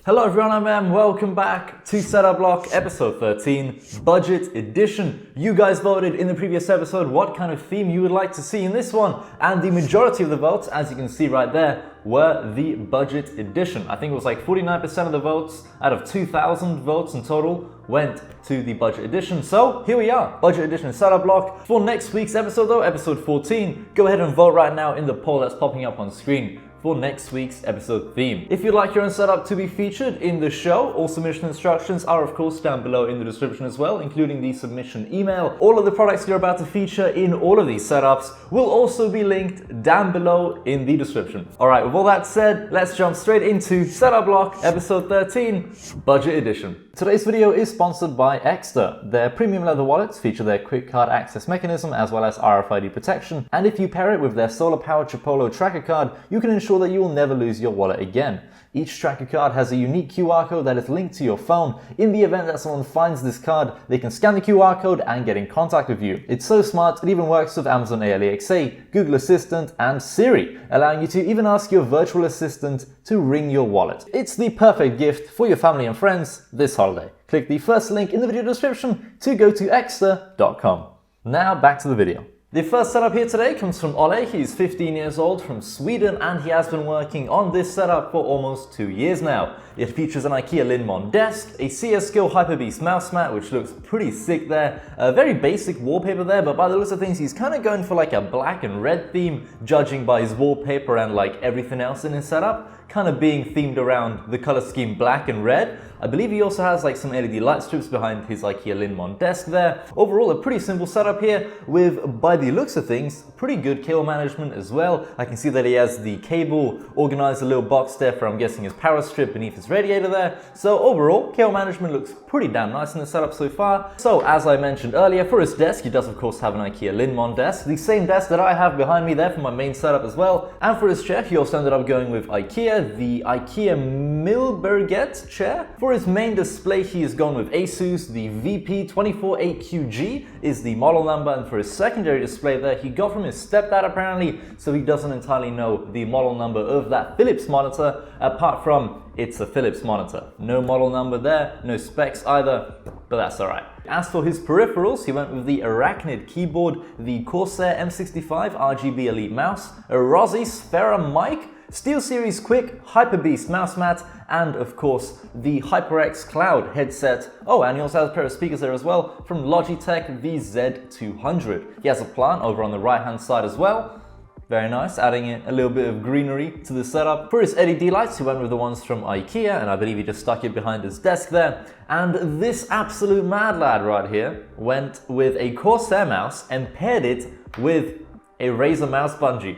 Hello everyone, I'm Em. Welcome back to TechBlock episode 13, Budget Edition. You guys voted in the previous episode what kind of theme you would like to see in this one, and the majority of the votes, as you can see right there, were the Budget Edition. I think it was like 49% of the votes out of 2,000 votes in total went to the Budget Edition. So here we are, Budget Edition TechBlock. For next week's episode though, episode 14, go ahead and vote right now in the poll that's popping up on screen for next week's episode theme. If you'd like your own setup to be featured in the show, all submission instructions are of course down below in the description as well, including the submission email. All of the products you're about to feature in all of these setups will also be linked down below in the description. Alright, with all that said, let's jump straight into TechBlock episode 13, Budget Edition. Today's video is sponsored by Xander. Their premium leather wallets feature their quick card access mechanism as well as RFID protection, and if you pair it with their solar powered Chipolo tracker card, you can ensure that you will never lose your wallet again. Each tracker card has a unique QR code that is linked to your phone. In the event that someone finds this card, they can scan the QR code and get in contact with you. It's so smart, it even works with Amazon Alexa, Google Assistant, and Siri, allowing you to even ask your virtual assistant to ring your wallet. It's the perfect gift for your family and friends this holiday. Click the first link in the video description to go to xter.com. Now back to the video. The first setup here today comes from Olle. He's 15 years old from Sweden and he has been working on this setup for almost 2 years now. It features an IKEA Plant desk, a CSGO Hyper Beast mouse mat which looks pretty sick there, a very basic wallpaper there, but by the looks of things he's kind of going for like a black and red theme, judging by his wallpaper and like everything else in his setup, kind of being themed around the color scheme black and red. I believe he also has like some LED light strips behind his IKEA Plant desk there. Overall a pretty simple setup here with, by the looks of things, pretty good cable management as well. I can see that he has the cable organized, a little box there for I'm guessing his power strip beneath his radiator there. So overall cable management looks pretty damn nice in the setup so far. So as I mentioned earlier, for his desk he does of course have an IKEA Plant desk, the same desk that I have behind me there for my main setup as well. And for his chair he also ended up going with IKEA, the IKEA Milberget chair. For his main display he has gone with Asus, the VP248QG is the model number, and for his secondary display there he got from his stepdad apparently, so he doesn't entirely know the model number of that Philips monitor, apart from it's a Philips monitor. No model number there, no specs either, but that's alright. As for his peripherals, he went with the Arachnid keyboard, the Corsair M65 RGB Elite mouse, a Rossi Sphera mic, SteelSeries Quick Hyper Beast mouse mat, and of course the HyperX Cloud headset. Oh, and he also has a pair of speakers there as well from Logitech VZ200. He has a plant over on the right hand side as well. Very nice, adding in a little bit of greenery to the setup. For his LED lights, he went with the ones from IKEA, and I believe he just stuck it behind his desk there. And this absolute mad lad right here went with a Corsair mouse and paired it with a Razer mouse bungee.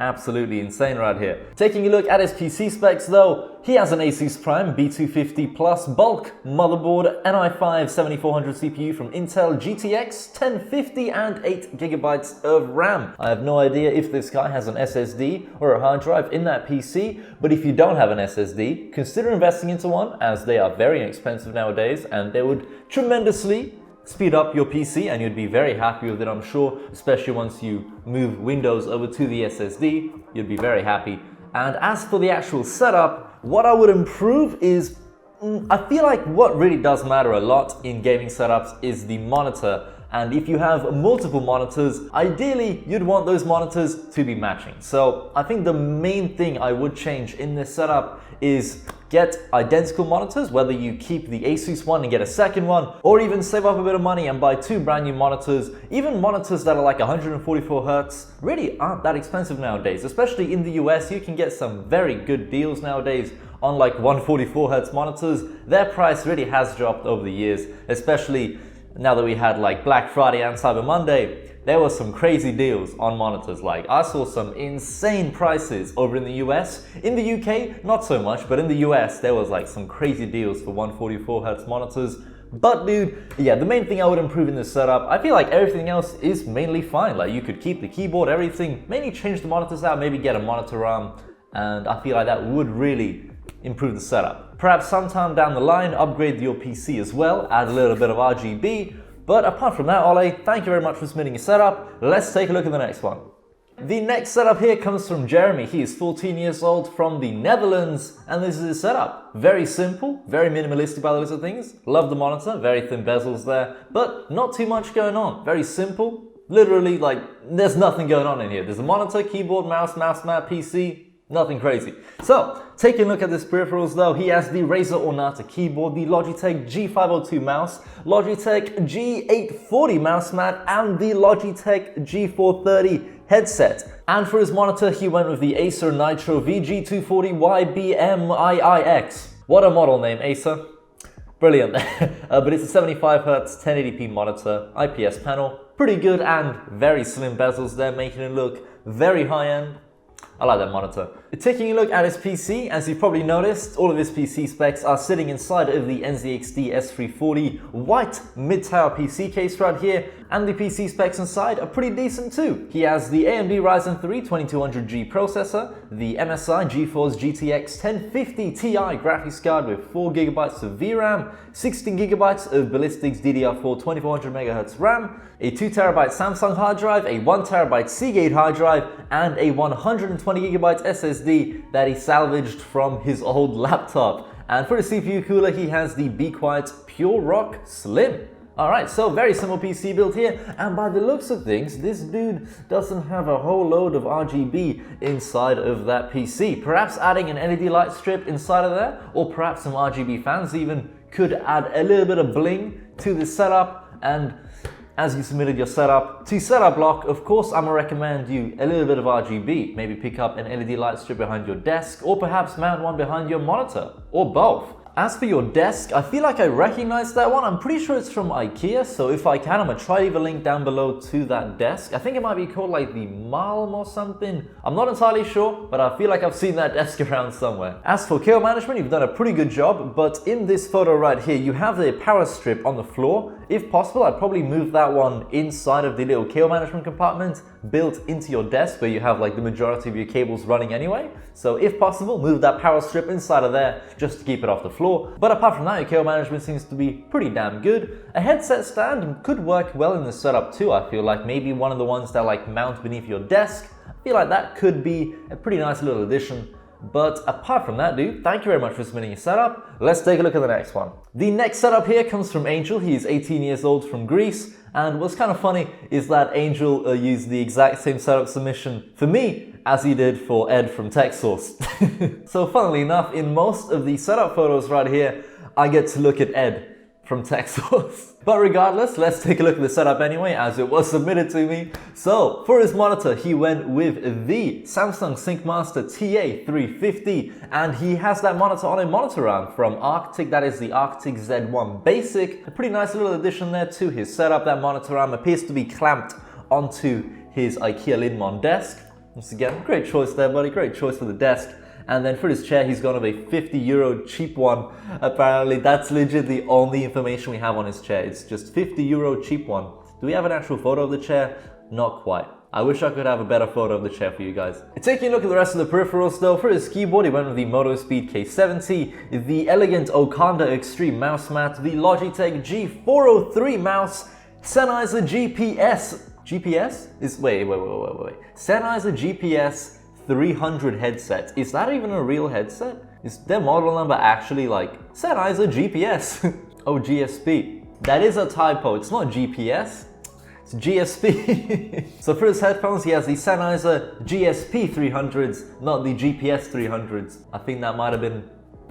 Absolutely insane right here. Taking a look at his PC specs though, he has an Asus Prime B250 Plus bulk motherboard, an i5-7400 CPU from Intel, GTX 1050 and 8GB of RAM. I have no idea if this guy has an SSD or a hard drive in that PC, but if you don't have an SSD, consider investing into one as they are very inexpensive nowadays and they would tremendously speed up your PC and you'd be very happy with it, I'm sure, especially once you move Windows over to the SSD, you'd be very happy. And as for the actual setup, what I would improve is, I feel like what really does matter a lot in gaming setups is the monitor. And if you have multiple monitors, ideally you'd want those monitors to be matching. So I think the main thing I would change in this setup is get identical monitors, whether you keep the Asus one and get a second one, or even save up a bit of money and buy 2 brand new monitors. Even monitors that are like 144 Hz really aren't that expensive nowadays, especially in the US. You can get some very good deals nowadays on like 144 Hz monitors. Their price really has dropped over the years, especially now that we had like Black Friday and Cyber Monday. There were some crazy deals on monitors. Like I saw some insane prices over in the US. In the UK, not so much, but in the US, there was like some crazy deals for 144 Hz monitors. But dude, yeah, the main thing I would improve in this setup, I feel like everything else is mainly fine. Like you could keep the keyboard, everything, mainly change the monitors out, maybe get a monitor arm, and I feel like that would really improve the setup. Perhaps sometime down the line, upgrade your PC as well, add a little bit of RGB. But apart from that, Olay, thank you very much for submitting your setup. Let's take a look at the next one. The next setup here comes from Jeremy. He is 14 years old from the Netherlands, and this is his setup. Very simple, very minimalistic by the looks of things. Love the monitor, very thin bezels there, but not too much going on. Very simple, literally like there's nothing going on in here. There's a monitor, keyboard, mouse mat, PC, nothing crazy. So, taking a look at this peripherals though, he has the Razer Ornata keyboard, the Logitech G502 mouse, Logitech G840 mouse mat, and the Logitech G430 headset. And for his monitor, he went with the Acer Nitro VG240YBM-iiX. What a model name, Acer. Brilliant. But it's a 75Hz 1080p monitor, IPS panel, pretty good and very slim bezels there, making it look very high-end. I like that monitor. Taking a look at his PC, as you've probably noticed, all of his PC specs are sitting inside of the NZXT S340 white mid-tower PC case right here, and the PC specs inside are pretty decent too. He has the AMD Ryzen 3 2200G processor, the MSI GeForce GTX 1050 Ti graphics card with 4GB of VRAM, 16GB of Ballistics DDR4 2400MHz RAM, a 2TB Samsung hard drive, a 1TB Seagate hard drive, and a 120GB SSD that he salvaged from his old laptop. And for the CPU cooler, he has the Be Quiet Pure Rock Slim. Alright, so very simple PC build here, and by the looks of things, this dude doesn't have a whole load of RGB inside of that PC. Perhaps adding an LED light strip inside of there, or perhaps some RGB fans even, could add a little bit of bling to this setup. And as you submitted your setup to TechBlock, of course, I'm gonna recommend you a little bit of RGB. Maybe pick up an LED light strip behind your desk, or perhaps mount one behind your monitor, or both. As for your desk, I feel like I recognize that one. I'm pretty sure it's from IKEA, so if I can, I'm gonna try to leave a link down below to that desk. I think it might be called like the Malm or something. I'm not entirely sure, but I feel like I've seen that desk around somewhere. As for cable management, you've done a pretty good job, but in this photo right here, you have the power strip on the floor. If possible, I'd probably move that one inside of the little cable management compartment built into your desk where you have like the majority of your cables running anyway. So if possible, move that power strip inside of there just to keep it off the floor. But apart from that, your cable management seems to be pretty damn good. A headset stand could work well in this setup too, I feel like. Maybe one of the ones that like mount beneath your desk. I feel like that could be a pretty nice little addition. But apart from that, dude, thank you very much for submitting your setup. Let's take a look at the next one. The next setup here comes from Angel. He is 18 years old from Greece. And what's kind of funny is that Angel used the exact same setup submission for me as he did for Ed from TechSource. So funnily enough, in most of the setup photos right here, I get to look at Ed from TechSource. But regardless, let's take a look at the setup anyway, as it was submitted to me. So for his monitor, he went with the Samsung SyncMaster TA350, and he has that monitor on a monitor arm from Arctic. That is the Arctic Z1 Basic. A pretty nice little addition there to his setup. That monitor arm appears to be clamped onto his IKEA Lindmon desk. Once again, great choice there, buddy. Great choice for the desk. And then for his chair, he's gone with a €50 cheap one. Apparently, that's legit the only information we have on his chair. It's just €50 cheap one. Do we have an actual photo of the chair? Not quite. I wish I could have a better photo of the chair for you guys. Taking a look at the rest of the peripherals though, for his keyboard, he went with the MotoSpeed K70, the elegant Okada Extreme mouse mat, the Logitech G403 mouse, Sennheiser Sennheiser GPS 300 headset. Is that even a real headset? Is their model number actually like Sennheiser GPS? Oh, GSP. That is a typo. It's not GPS. It's GSP. So for his headphones, he has the Sennheiser GSP 300s, not the GPS 300s. I think that might have been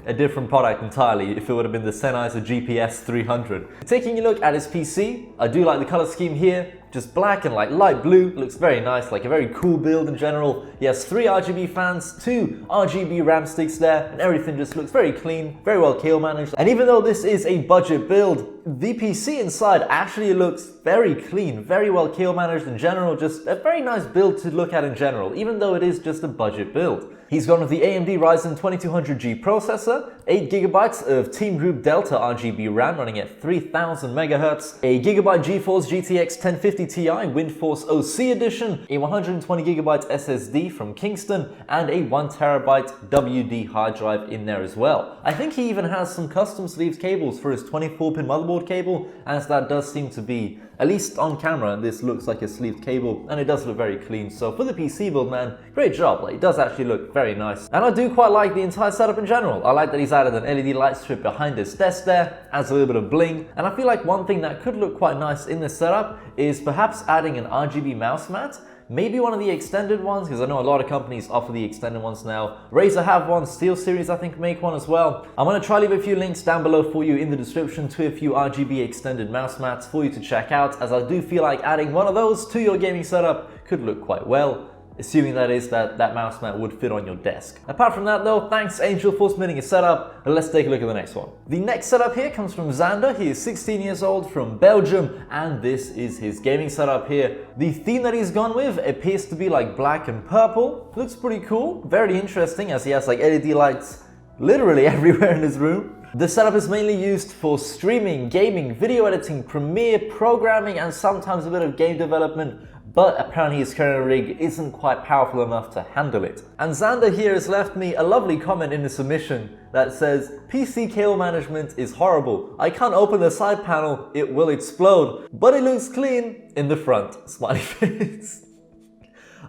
a different product entirely if it would have been the Sennheiser GPS 300. Taking a look at his PC, I do like the color scheme here. Just black and like light blue, looks very nice, like a very cool build in general. He has 3 RGB fans, 2 RGB RAM sticks there, and everything just looks very clean, very well cable managed. And even though this is a budget build, the PC inside actually looks very clean, very well cable managed in general, just a very nice build to look at in general, even though it is just a budget build. He's gone with the AMD Ryzen 2200G processor, 8GB of Team Group Delta RGB RAM running at 3000 MHz, a Gigabyte GeForce GTX 1050 Ti WindForce OC edition, a 120GB SSD from Kingston, and a 1TB WD hard drive in there as well. I think he even has some custom sleeved cables for his 24-pin motherboard cable, as that does seem to be, at least on camera, this looks like a sleeved cable, and it does look very clean. So for the PC build, man, great job. Like, it does actually look very nice. And I do quite like the entire setup in general. I like that he's added an LED light strip behind his desk there, adds a little bit of bling. And I feel like one thing that could look quite nice in this setup is perhaps adding an RGB mouse mat. Maybe one of the extended ones, because I know a lot of companies offer the extended ones now. Razer have one, SteelSeries I think make one as well. I'm going to try leave a few links down below for you in the description to a few RGB extended mouse mats for you to check out, as I do feel like adding one of those to your gaming setup could look quite well. Assuming that is that mouse mat would fit on your desk. Apart from that though, thanks Angel for submitting his setup, and let's take a look at the next one. The next setup here comes from Xander. He is 16 years old from Belgium, and this is his gaming setup here. The theme that he's gone with appears to be like black and purple. Looks pretty cool, very interesting, as he has like LED lights literally everywhere in his room. The setup is mainly used for streaming, gaming, video editing, Premiere, programming, and sometimes a bit of game development, but apparently his current rig isn't quite powerful enough to handle it. And Xander here has left me a lovely comment in the submission that says, PC cable management is horrible. I can't open the side panel, it will explode, but it looks clean in the front. Smiley face.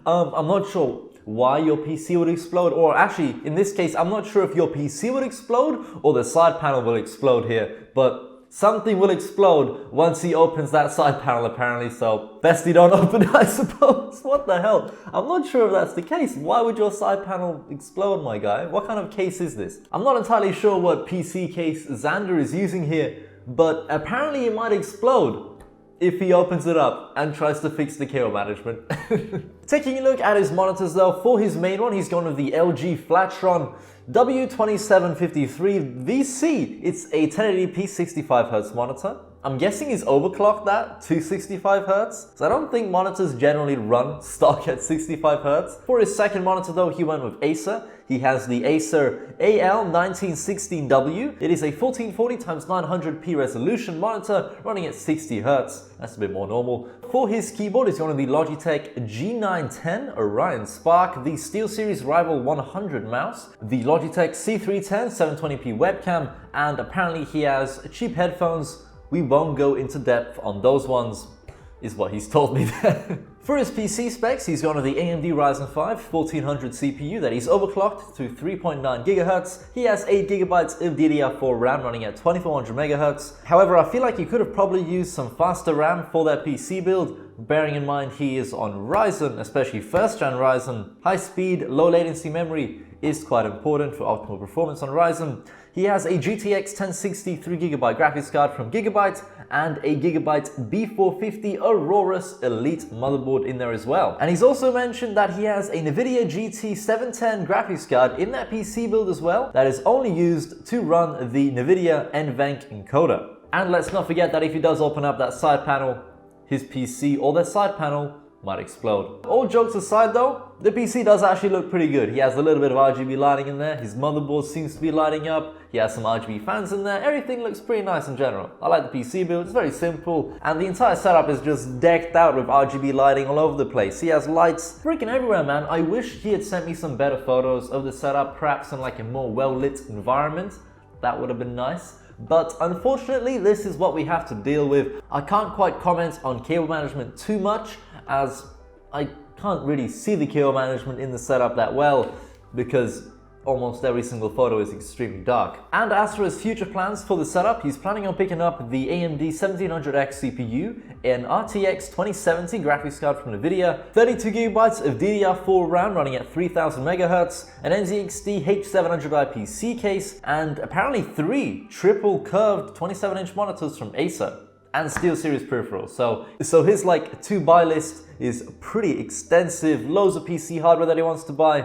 I'm not sure why your PC would explode, or actually in this case I'm not sure if your PC would explode or the side panel will explode here, but something will explode once he opens that side panel apparently, so best he don't open it, I suppose. What the hell? I'm not sure if that's the case. Why would your side panel explode, my guy? What kind of case is this? I'm not entirely sure what PC case Xander is using here, but apparently it might explode if he opens it up and tries to fix the cable management. Taking a look at his monitors though, for his main one he's gone with the LG Flatron W2753 VC. It's a 1080p 65Hz monitor. I'm guessing he's overclocked that to 65Hz, so I don't think monitors generally run stock at 65Hz. For his second monitor though, he went with Acer. He has the Acer AL1916W. It is a 1440x900p resolution monitor running at 60Hz. That's a bit more normal. For his keyboard, he's gone with the Logitech G910 Orion Spark, the SteelSeries Rival 100 mouse, the Logitech C310 720p webcam, and apparently he has cheap headphones. We won't go into depth on those ones, is what he's told me there. For his PC specs, he's gone with the AMD Ryzen 5 1400 CPU that he's overclocked to 3.9 GHz. He has 8GB of DDR4 RAM running at 2400 MHz. However, I feel like he could have probably used some faster RAM for that PC build, bearing in mind he is on Ryzen, especially first gen Ryzen. High speed, low latency memory is quite important for optimal performance on Ryzen. He has a GTX 1060 3GB graphics card from Gigabyte and a Gigabyte B450 Aurorus Elite motherboard in there as well. And he's also mentioned that he has a NVIDIA GT 710 graphics card in that PC build as well that is only used to run the NVIDIA NVENC encoder. And let's not forget that if he does open up that side panel, his PC or that side panel might explode. All jokes aside though, the PC does actually look pretty good. He has a little bit of RGB lighting in there, his motherboard seems to be lighting up, he has some RGB fans in there, everything looks pretty nice in general. I like the PC build, it's very simple, and the entire setup is just decked out with RGB lighting all over the place. He has lights freaking everywhere, man. I wish he had sent me some better photos of the setup, perhaps in like a more well-lit environment. That would have been nice. But unfortunately, this is what we have to deal with. I can't quite comment on cable management too much, as I can't really see the cable management in the setup that well, because almost every single photo is extremely dark. And as for his future plans for the setup, he's planning on picking up the AMD 1700X CPU, an RTX 2070 graphics card from NVIDIA, 32GB of DDR4 RAM running at 3000 MHz, an NZXT H700 IPC case, and apparently 3 triple curved 27-inch monitors from Acer, and SteelSeries peripherals. So his like to buy list is pretty extensive, loads of PC hardware that he wants to buy,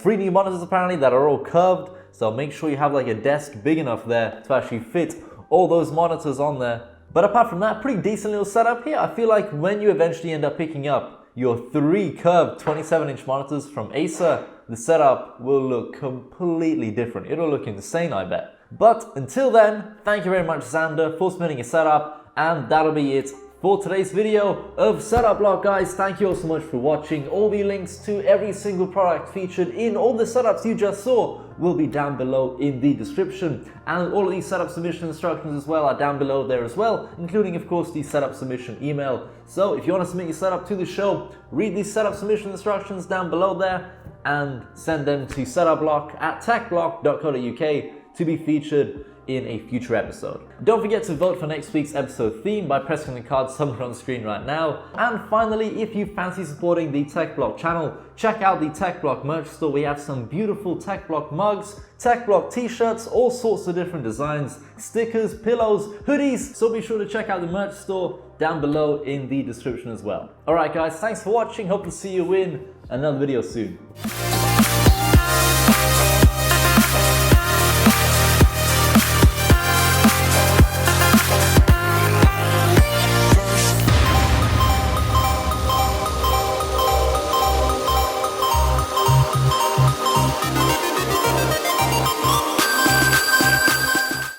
3 new monitors apparently that are all curved, so make sure you have like a desk big enough there to actually fit all those monitors on there. But apart from that, pretty decent little setup here. I feel like when you eventually end up picking up your 3 curved 27-inch monitors from Acer, the setup will look completely different. It'll look insane, I bet. But until then, thank you very much, Xander, for submitting a setup, and that'll be it for today's video of Setup Block, guys. Thank you all so much for watching. All the links to every single product featured in all the setups you just saw will be down below in the description, and all of these setup submission instructions as well are down below there as well, including of course the setup submission email. So if you want to submit your setup to the show, read these setup submission instructions down below there and send them to setupblock@techblock.co.uk to be featured in a future episode. Don't forget to vote for next week's episode theme by pressing the card somewhere on the screen right now. And finally, if you fancy supporting the TechBlock channel, check out the TechBlock merch store. We have some beautiful TechBlock mugs, TechBlock t-shirts, all sorts of different designs, stickers, pillows, hoodies. So be sure to check out the merch store down below in the description as well. Alright guys, thanks for watching. Hope to see you in another video soon.